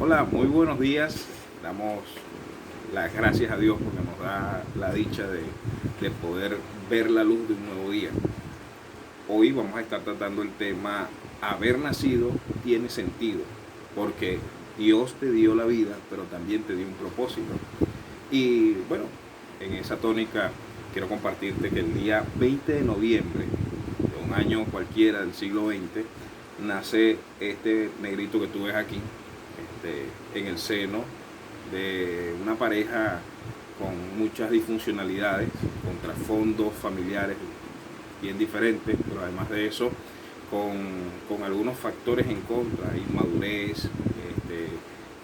Hola, muy buenos días. Damos las gracias a Dios porque nos da la dicha de poder ver la luz de un nuevo día. Hoy vamos a estar tratando el tema haber nacido tiene sentido, porque Dios te dio la vida, pero también te dio un propósito. Y bueno, en esa tónica quiero compartirte que el día 20 de noviembre de un año cualquiera del siglo XX nace este negrito que tú ves aquí, en el seno de una pareja con muchas disfuncionalidades, con trasfondos familiares bien diferentes, pero además de eso, con algunos factores en contra: inmadurez,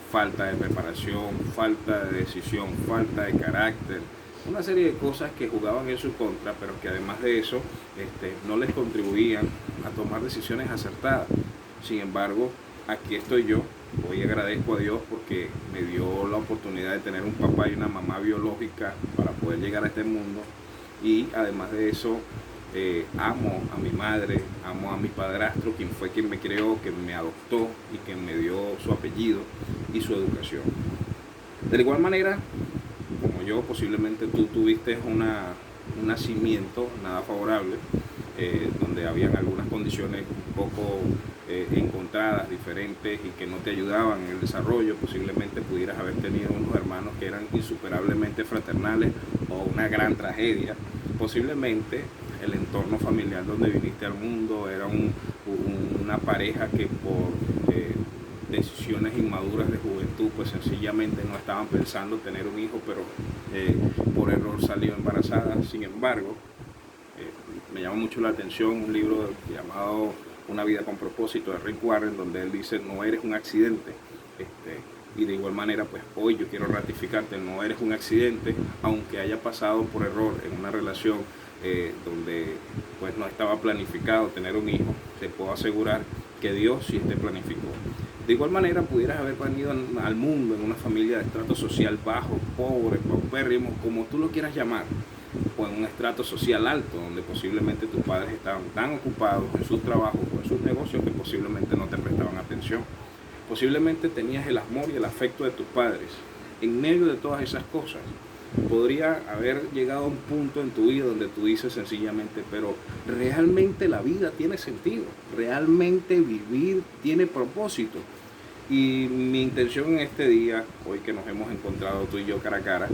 falta de preparación, falta de decisión, falta de carácter, una serie de cosas que jugaban en su contra, pero que además de eso no les contribuían a tomar decisiones acertadas. Sin embargo, aquí estoy yo. Hoy agradezco a Dios porque me dio la oportunidad de tener un papá y una mamá biológica para poder llegar a este mundo. Y además de eso, amo a mi madre, amo a mi padrastro, quien fue quien me creó, quien me adoptó y quien me dio su apellido y su educación. De igual manera, como yo, posiblemente tú tuviste un nacimiento nada favorable, donde habían algunas condiciones un poco encontradas, diferentes y que no te ayudaban en el desarrollo. Posiblemente pudieras haber tenido unos hermanos que eran insuperablemente fraternales o una gran tragedia. Posiblemente el entorno familiar donde viniste al mundo era una pareja que por decisiones inmaduras de juventud pues sencillamente no estaban pensando tener un hijo, pero por error salió embarazada. Sin embargo, me llama mucho la atención un libro llamado Una vida con propósito, de Rick Warren, donde él dice: no eres un accidente. Y de igual manera, pues hoy yo quiero ratificarte: no eres un accidente, aunque haya pasado por error en una relación donde pues no estaba planificado tener un hijo. Te puedo asegurar que Dios sí te planificó. De igual manera, pudieras haber venido al mundo en una familia de estrato social bajo, pobre, paupérrimo, como tú lo quieras llamar, o en un estrato social alto, donde posiblemente tus padres estaban tan ocupados en sus trabajos o en sus negocios que posiblemente no te prestaban atención. Posiblemente tenías el amor y el afecto de tus padres. En medio de todas esas cosas, podría haber llegado a un punto en tu vida donde tú dices sencillamente: pero realmente la vida tiene sentido, realmente vivir tiene propósito. Y mi intención en este día, hoy que nos hemos encontrado tú y yo cara a cara,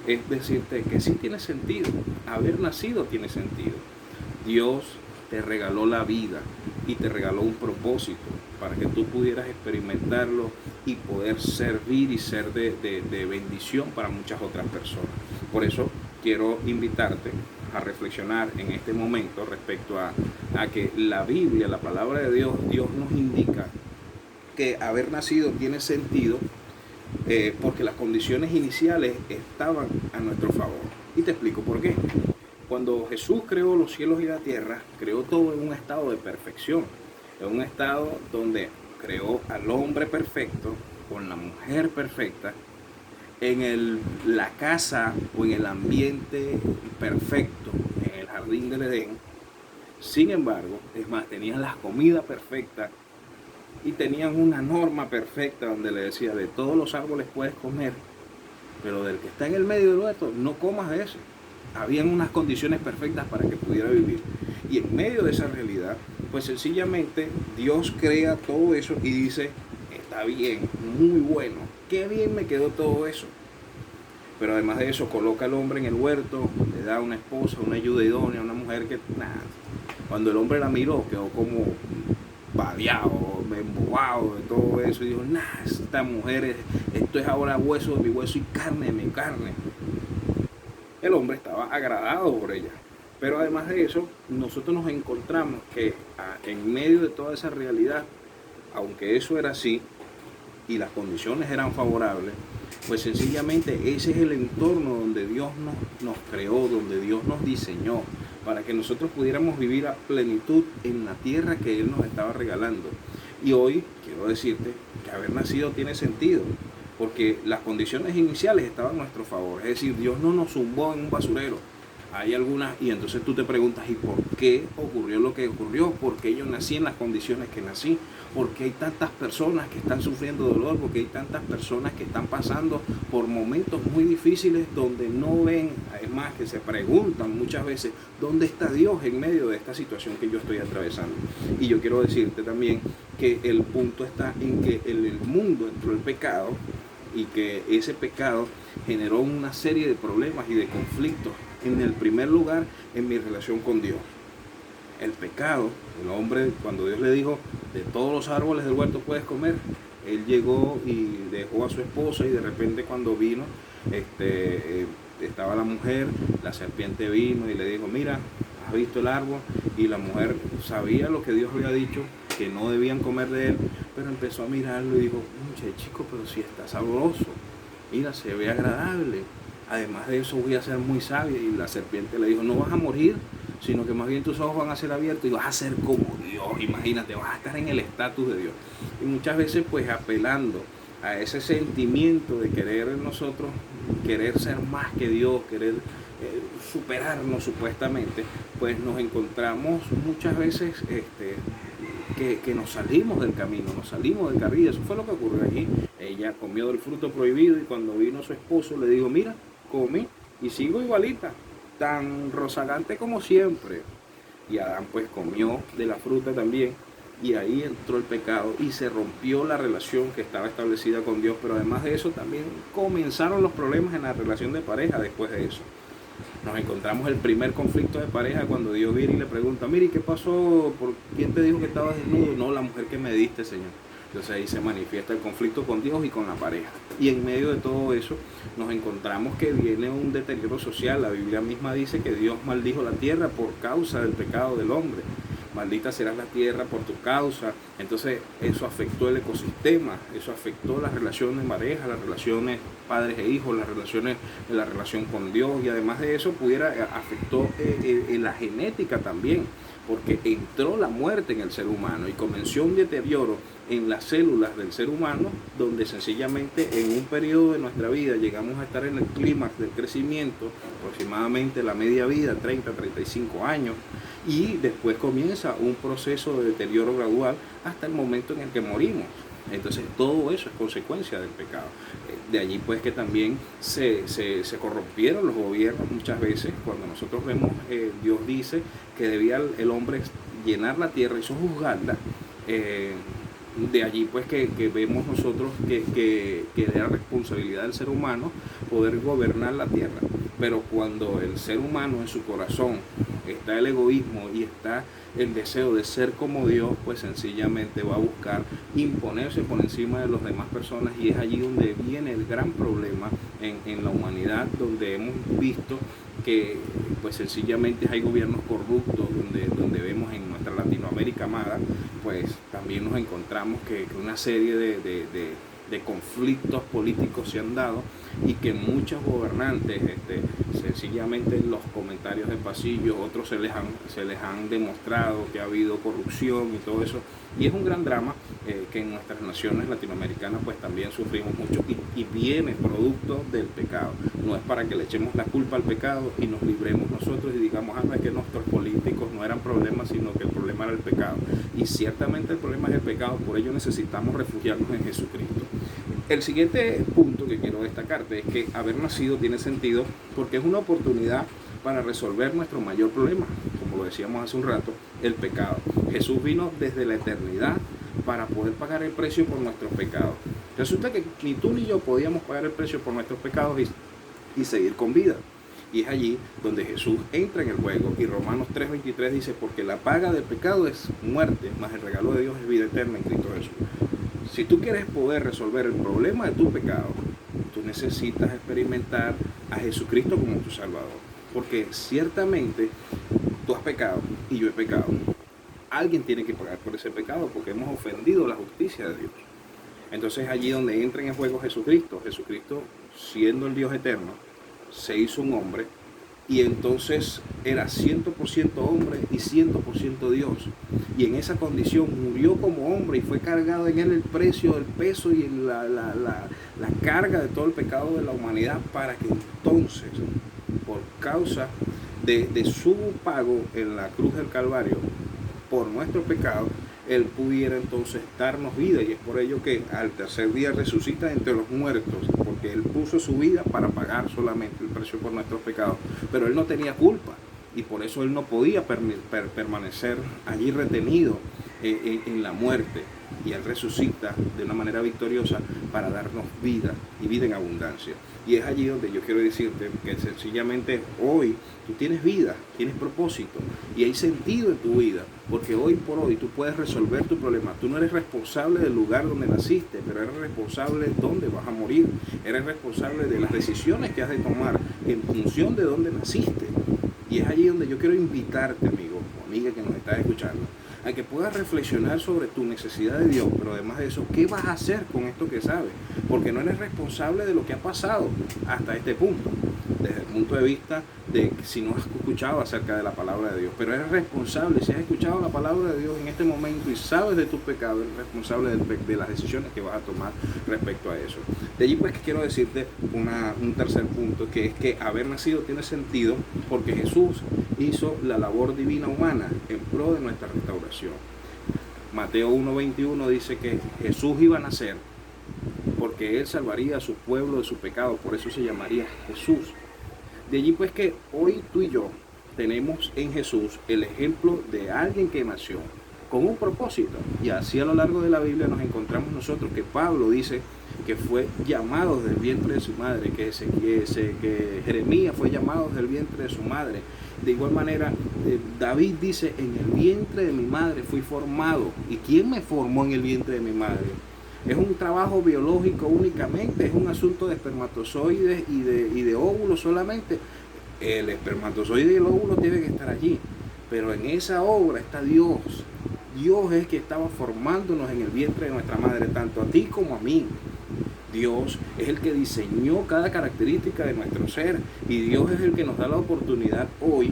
es decirte que sí tiene sentido, haber nacido tiene sentido. Dios te regaló la vida y te regaló un propósito para que tú pudieras experimentarlo y poder servir y ser de bendición para muchas otras personas. Por eso quiero invitarte a reflexionar en este momento respecto a que la Biblia, la palabra de Dios, Dios nos indica que haber nacido tiene sentido, porque las condiciones iniciales estaban a nuestro favor. Y te explico por qué. Cuando Jesús creó los cielos y la tierra, creó todo en un estado de perfección, en un estado donde creó al hombre perfecto con la mujer perfecta, en la casa o en el ambiente perfecto, en el jardín del Edén. Sin embargo, es más, tenían la comida perfecta y tenían una norma perfecta donde le decía: de todos los árboles puedes comer, pero del que está en el medio del huerto no comas de eso. Habían unas condiciones perfectas para que pudiera vivir. Y en medio de esa realidad, pues sencillamente Dios crea todo eso y dice: está bien, muy bueno, qué bien me quedó todo eso. Pero además de eso, coloca al hombre en el huerto, le da una esposa, una ayuda idónea, una mujer que, nada, cuando el hombre la miró, quedó como babeado, embobado de todo eso, y dijo: nah, esta mujer, esto es ahora hueso de mi hueso y carne de mi carne. El hombre estaba agradado por ella. Pero además de eso, nosotros nos encontramos que en medio de toda esa realidad, aunque eso era así y las condiciones eran favorables, pues sencillamente ese es el entorno donde Dios nos creó, donde Dios nos diseñó, para que nosotros pudiéramos vivir a plenitud en la tierra que Él nos estaba regalando. Y hoy quiero decirte que haber nacido tiene sentido, porque las condiciones iniciales estaban a nuestro favor. Es decir, Dios no nos zumbó en un basurero. Hay algunas, y entonces tú te preguntas, ¿y por qué ocurrió lo que ocurrió? ¿Por qué yo nací en las condiciones que nací? ¿Por qué hay tantas personas que están sufriendo dolor? ¿Por qué hay tantas personas que están pasando por momentos muy difíciles donde no ven? Es más, que se preguntan muchas veces, ¿dónde está Dios en medio de esta situación que yo estoy atravesando? Y yo quiero decirte también que el punto está en que en el mundo entró el pecado, y que ese pecado generó una serie de problemas y de conflictos. En el primer lugar, en mi relación con Dios. El pecado, el hombre, cuando Dios le dijo, de todos los árboles del huerto puedes comer, él llegó y dejó a su esposa, y de repente cuando vino, estaba la mujer, la serpiente vino y le dijo, mira, ¿has visto el árbol? Y la mujer sabía lo que Dios le había dicho, que no debían comer de él, pero empezó a mirarlo y dijo, chico, pero si está sabroso, mira, se ve agradable, además de eso voy a ser muy sabia. Y la serpiente le dijo, no vas a morir, sino que más bien tus ojos van a ser abiertos y vas a ser como Dios. Imagínate, vas a estar en el estatus de Dios. Y muchas veces pues apelando a ese sentimiento de querer nosotros, querer ser más que Dios, querer superarnos supuestamente, pues nos encontramos muchas veces que nos salimos del camino, nos salimos del carril. Eso fue lo que ocurrió allí. Ella comió del fruto prohibido, y cuando vino su esposo le dijo, mira, come, y sigo igualita, tan rozagante como siempre. Y Adán pues comió de la fruta también, y ahí entró el pecado y se rompió la relación que estaba establecida con Dios. Pero además de eso también comenzaron los problemas en la relación de pareja después de eso. Nos encontramos el primer conflicto de pareja cuando Dios viene y le pregunta, mire, ¿qué pasó? ¿Por quién te dijo que estabas desnudo? No, la mujer que me diste, Señor. Entonces ahí se manifiesta el conflicto con Dios y con la pareja. Y en medio de todo eso nos encontramos que viene un deterioro social. La Biblia misma dice que Dios maldijo la tierra por causa del pecado del hombre. Maldita será la tierra por tu causa. Entonces eso afectó el ecosistema, eso afectó las relaciones de pareja, las relaciones padres e hijos, las relaciones, la relación con Dios, y además de eso afectó la genética también, porque entró la muerte en el ser humano y comenzó un deterioro en las células del ser humano, donde sencillamente en un periodo de nuestra vida llegamos a estar en el clímax del crecimiento, aproximadamente la media vida, 30, 35 años, y después comienza un proceso de deterioro gradual hasta el momento en el que morimos. Entonces todo eso es consecuencia del pecado. De allí pues que también se corrompieron los gobiernos muchas veces. Cuando nosotros vemos, Dios dice que debía el hombre llenar la tierra y sojuzgarla. De allí pues que vemos nosotros que era responsabilidad del ser humano poder gobernar la tierra. Pero cuando el ser humano en su corazón está el egoísmo y está el deseo de ser como Dios, pues sencillamente va a buscar imponerse por encima de las demás personas, y es allí donde viene el gran problema en la humanidad, donde hemos visto que pues sencillamente hay gobiernos corruptos, donde vemos en nuestra Latinoamérica amada, pues también nos encontramos que una serie de conflictos políticos se han dado, y que muchos gobernantes sencillamente en los comentarios de pasillo, otros se les han demostrado que ha habido corrupción y todo eso, y es un gran drama que en nuestras naciones latinoamericanas pues también sufrimos mucho, y viene producto del pecado. No es para que le echemos la culpa al pecado y nos libremos nosotros y digamos, no es que nuestros políticos no eran problemas, sino que el problema era el pecado, y ciertamente el problema es el pecado. Por ello necesitamos refugiarnos en Jesucristo. El siguiente punto que quiero destacarte es que haber nacido tiene sentido porque es una oportunidad para resolver nuestro mayor problema, como lo decíamos hace un rato, el pecado. Jesús vino desde la eternidad para poder pagar el precio por nuestros pecados. Resulta que ni tú ni yo podíamos pagar el precio por nuestros pecados y seguir con vida. Y es allí donde Jesús entra en el juego, y Romanos 3:23 dice, porque la paga del pecado es muerte, mas el regalo de Dios es vida eterna en Cristo Jesús. Si tú quieres poder resolver el problema de tu pecado, tú necesitas experimentar a Jesucristo como tu Salvador. Porque ciertamente tú has pecado y yo he pecado. Alguien tiene que pagar por ese pecado porque hemos ofendido la justicia de Dios. Entonces allí donde entra en el juego Jesucristo. Jesucristo, siendo el Dios eterno, se hizo un hombre, y entonces era 100% hombre y 100% Dios. Y en esa condición murió como hombre, y fue cargado en él el precio, el peso y la carga de todo el pecado de la humanidad, para que entonces, por causa de su pago en la cruz del Calvario por nuestro pecado, Él pudiera entonces darnos vida, y es por ello que al tercer día resucita entre los muertos, porque Él puso su vida para pagar solamente el precio por nuestros pecados, pero Él no tenía culpa, y por eso Él no podía permanecer allí retenido en la muerte, y Él resucita de una manera victoriosa para darnos vida, y vida en abundancia. Y es allí donde yo quiero decirte que sencillamente hoy tú tienes vida, tienes propósito y hay sentido en tu vida, porque hoy por hoy tú puedes resolver tu problema. Tú no eres responsable del lugar donde naciste, pero eres responsable de dónde vas a morir. Eres responsable de las decisiones que has de tomar en función de dónde naciste. Y es allí donde yo quiero invitarte, amigo o amiga que nos estás escuchando, a que puedas reflexionar sobre tu necesidad de Dios, pero además de eso, ¿qué vas a hacer con esto que sabes? Porque no eres responsable de lo que ha pasado hasta este punto, desde el punto de vista de si no has escuchado acerca de la palabra de Dios, pero eres responsable, si has escuchado la palabra de Dios en este momento y sabes de tus pecados, eres responsable de las decisiones que vas a tomar respecto a eso. De allí pues que quiero decirte un tercer punto, que es que haber nacido tiene sentido porque Jesús hizo la labor divina humana en pro de nuestra restauración. Mateo 1:21 dice que Jesús iba a nacer porque Él salvaría a su pueblo de su pecado, por eso se llamaría Jesús. De allí pues que hoy tú y yo tenemos en Jesús el ejemplo de alguien que nació con un propósito, y así a lo largo de la Biblia nos encontramos nosotros que Pablo dice que fue llamado del vientre de su madre, que Jeremías fue llamado del vientre de su madre. De igual manera, David dice, en el vientre de mi madre fui formado. ¿Y quién me formó en el vientre de mi madre? Es un trabajo biológico únicamente, es un asunto de espermatozoides y de óvulos solamente. El espermatozoide y el óvulo tienen que estar allí, pero en esa obra está Dios. Dios es que estaba formándonos en el vientre de nuestra madre, tanto a ti como a mí. Dios es el que diseñó cada característica de nuestro ser, y Dios es el que nos da la oportunidad hoy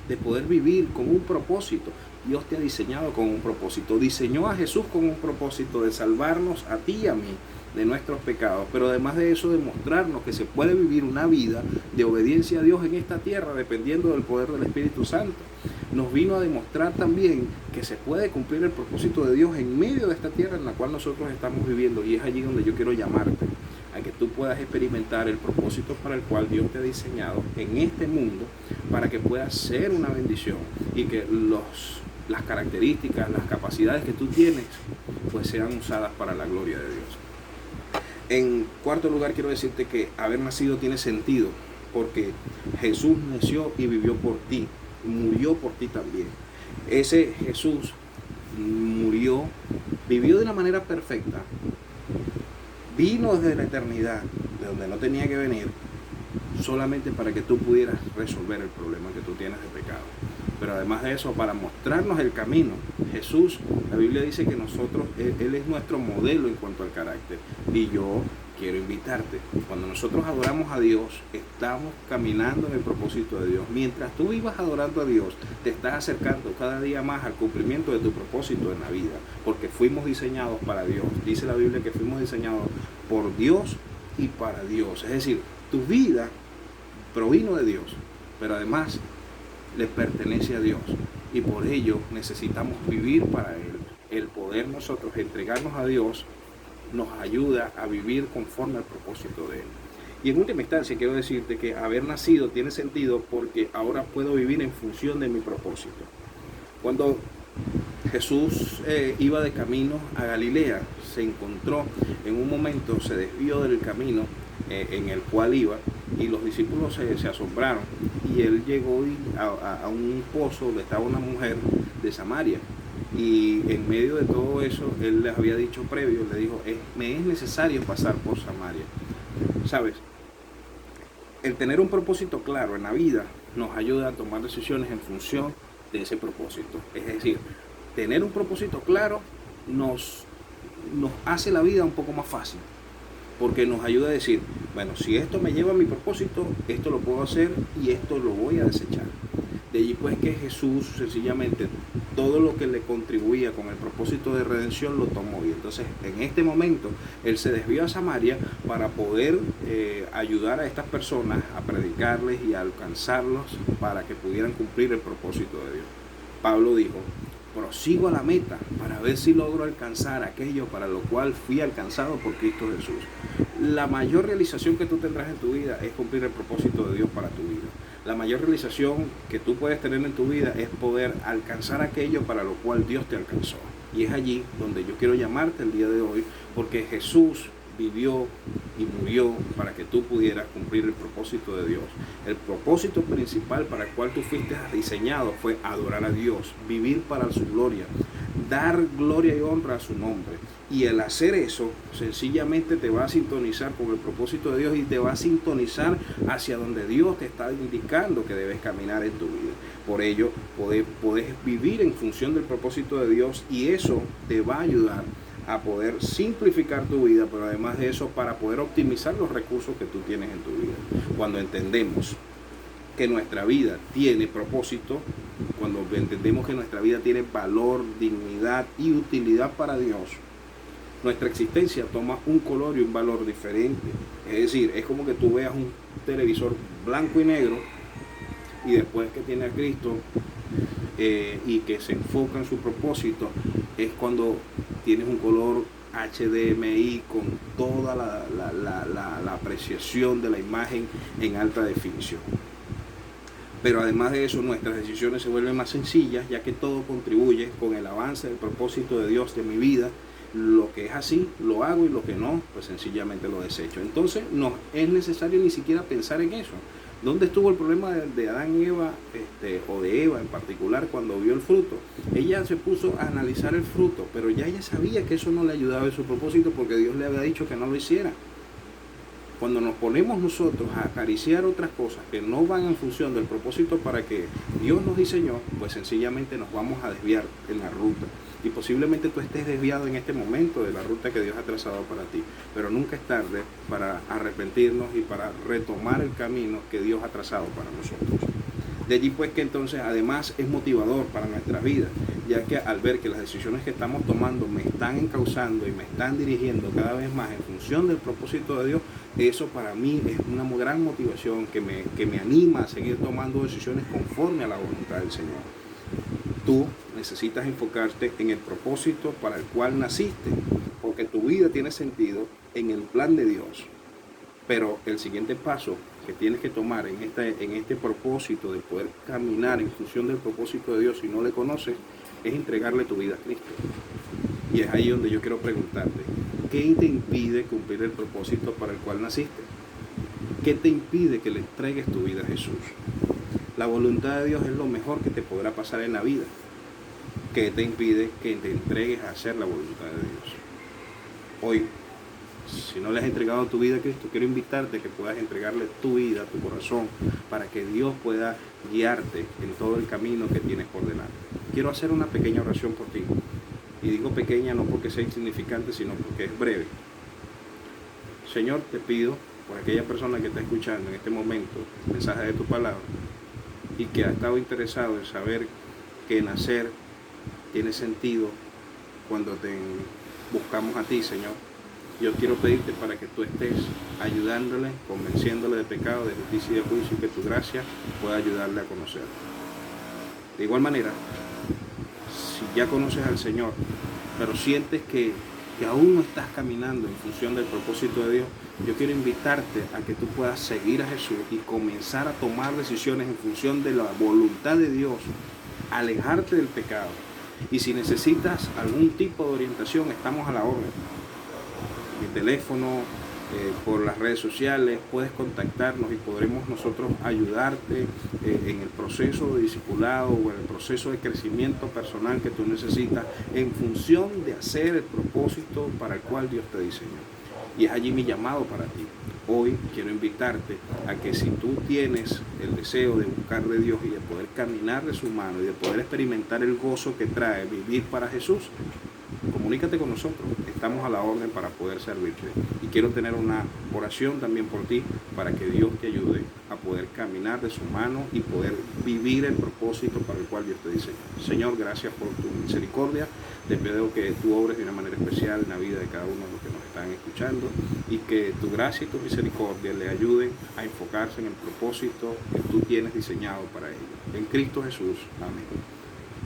de poder vivir con un propósito. Dios te ha diseñado con un propósito, diseñó a Jesús con un propósito de salvarnos a ti y a mí de nuestros pecados, pero además de eso, demostrarnos que se puede vivir una vida de obediencia a Dios en esta tierra dependiendo del poder del Espíritu Santo. Nos vino a demostrar también que se puede cumplir el propósito de Dios en medio de esta tierra en la cual nosotros estamos viviendo, y es allí donde yo quiero llamarte a que tú puedas experimentar el propósito para el cual Dios te ha diseñado en este mundo, para que puedas ser una bendición y que las características, las capacidades que tú tienes, pues sean usadas para la gloria de Dios. En cuarto lugar, quiero decirte que haber nacido tiene sentido porque Jesús nació y vivió por ti, murió por ti también. Ese Jesús murió, vivió de una manera perfecta, vino desde la eternidad, de donde no tenía que venir, solamente para que tú pudieras resolver el problema que tú tienes de pecado. Pero además de eso, para mostrarnos el camino, Jesús, la Biblia dice que nosotros, Él es nuestro modelo en cuanto al carácter. Y yo quiero invitarte, cuando nosotros adoramos a Dios, estamos caminando en el propósito de Dios. Mientras tú vivas adorando a Dios, te estás acercando cada día más al cumplimiento de tu propósito en la vida, porque fuimos diseñados para Dios. Dice la Biblia que fuimos diseñados por Dios y para Dios. Es decir, tu vida provino de Dios, pero además le pertenece a Dios, y por ello necesitamos vivir para Él. El poder nosotros entregarnos a Dios nos ayuda a vivir conforme al propósito de Él. Y en última instancia quiero decirte que haber nacido tiene sentido porque ahora puedo vivir en función de mi propósito. Cuando Jesús iba de camino a Galilea, se encontró en un momento, se desvió del camino en el cual iba, y los discípulos se asombraron, y él llegó a un pozo donde estaba una mujer de Samaria, y en medio de todo eso él les había dicho previo, le dijo, me es necesario pasar por Samaria. ¿Sabes? El tener un propósito claro en la vida nos ayuda a tomar decisiones en función de ese propósito. Es decir, tener un propósito claro nos hace la vida un poco más fácil, porque nos ayuda a decir, bueno, si esto me lleva a mi propósito, esto lo puedo hacer y esto lo voy a desechar. De allí pues que Jesús sencillamente todo lo que le contribuía con el propósito de redención lo tomó. Y entonces en este momento él se desvió a Samaria para poder ayudar a estas personas a predicarles y a alcanzarlos para que pudieran cumplir el propósito de Dios. Pablo dijo: prosigo a la meta para ver si logro alcanzar aquello para lo cual fui alcanzado por Cristo Jesús. La mayor realización que tú tendrás en tu vida es cumplir el propósito de Dios para tu vida. La mayor realización que tú puedes tener en tu vida es poder alcanzar aquello para lo cual Dios te alcanzó. Y es allí donde yo quiero llamarte el día de hoy, porque Jesús vivió y murió para que tú pudieras cumplir el propósito de Dios. El propósito principal para el cual tú fuiste diseñado fue adorar a Dios, vivir para su gloria, dar gloria y honra a su nombre. Y el hacer eso sencillamente te va a sintonizar con el propósito de Dios y te va a sintonizar hacia donde Dios te está indicando que debes caminar en tu vida. Por ello, podés vivir en función del propósito de Dios, y eso te va a ayudar a poder simplificar tu vida, pero además de eso, para poder optimizar los recursos que tú tienes en tu vida. Cuando entendemos que nuestra vida tiene propósito, cuando entendemos que nuestra vida tiene valor, dignidad y utilidad para Dios, nuestra existencia toma un color y un valor diferente. Es decir, es como que tú veas un televisor blanco y negro, y después que tiene a Cristo y que se enfoca en su propósito, es cuando tienes un color HDMI con toda la apreciación de la imagen en alta definición. Pero además de eso, nuestras decisiones se vuelven más sencillas, ya que todo contribuye con el avance del propósito de Dios de mi vida. Lo que es así, lo hago, y lo que no, pues sencillamente lo desecho. Entonces no es necesario ni siquiera pensar en eso. ¿Dónde estuvo el problema de Adán y Eva, o de Eva en particular, cuando vio el fruto? Ella se puso a analizar el fruto, pero ya ella sabía que eso no le ayudaba en su propósito, porque Dios le había dicho que no lo hiciera. Cuando nos ponemos nosotros a acariciar otras cosas que no van en función del propósito para que Dios nos diseñó, pues sencillamente nos vamos a desviar en la ruta. Y posiblemente tú estés desviado en este momento de la ruta que Dios ha trazado para ti. Pero nunca es tarde para arrepentirnos y para retomar el camino que Dios ha trazado para nosotros. De allí pues que entonces además es motivador para nuestras vidas, ya que al ver que las decisiones que estamos tomando me están encauzando y me están dirigiendo cada vez más en función del propósito de Dios, eso para mí es una gran motivación que me anima a seguir tomando decisiones conforme a la voluntad del Señor. Tú necesitas enfocarte en el propósito para el cual naciste, porque tu vida tiene sentido en el plan de Dios. Pero el siguiente paso que tienes que tomar en este propósito de poder caminar en función del propósito de Dios, si no le conoces, es entregarle tu vida a Cristo. Y es ahí donde yo quiero preguntarte: ¿qué te impide cumplir el propósito para el cual naciste? ¿Qué te impide que le entregues tu vida a Jesús? La voluntad de Dios es lo mejor que te podrá pasar en la vida. ¿Qué te impide que te entregues a hacer la voluntad de Dios? Hoy, si no le has entregado tu vida a Cristo, quiero invitarte a que puedas entregarle tu vida, tu corazón, para que Dios pueda guiarte en todo el camino que tienes por delante. Quiero hacer una pequeña oración por ti. Y digo pequeña no porque sea insignificante, sino porque es breve. Señor, te pido por aquella persona que está escuchando en este momento el mensaje de tu palabra y que ha estado interesado en saber que nacer tiene sentido cuando te buscamos a ti, Señor. Yo quiero pedirte para que tú estés ayudándole, convenciéndole de pecado, de justicia y de juicio, y que tu gracia pueda ayudarle a conocerlo. De igual manera, si ya conoces al Señor, pero sientes que aún no estás caminando en función del propósito de Dios, yo quiero invitarte a que tú puedas seguir a Jesús y comenzar a tomar decisiones en función de la voluntad de Dios, alejarte del pecado. Y si necesitas algún tipo de orientación, estamos a la orden. Mi teléfono, por las redes sociales, puedes contactarnos y podremos nosotros ayudarte en el proceso de discipulado o en el proceso de crecimiento personal que tú necesitas en función de hacer el propósito para el cual Dios te diseñó. Y es allí mi llamado para ti. Hoy quiero invitarte a que si tú tienes el deseo de buscar de Dios y de poder caminar de su mano y de poder experimentar el gozo que trae vivir para Jesús, comunícate con nosotros. Estamos a la orden para poder servirte. Y quiero tener una oración también por ti, para que Dios te ayude a poder caminar de su mano y poder vivir el propósito para el cual Dios te diseñó. Señor, gracias por tu misericordia. Te pido que tú obres de una manera especial en la vida de cada uno de los que nos están escuchando, y que tu gracia y tu misericordia le ayuden a enfocarse en el propósito que tú tienes diseñado para ellos. En Cristo Jesús. Amén.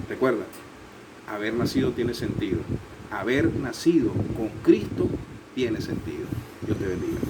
Recuerda, haber nacido tiene sentido. Haber nacido con Cristo tiene sentido. Dios te bendiga.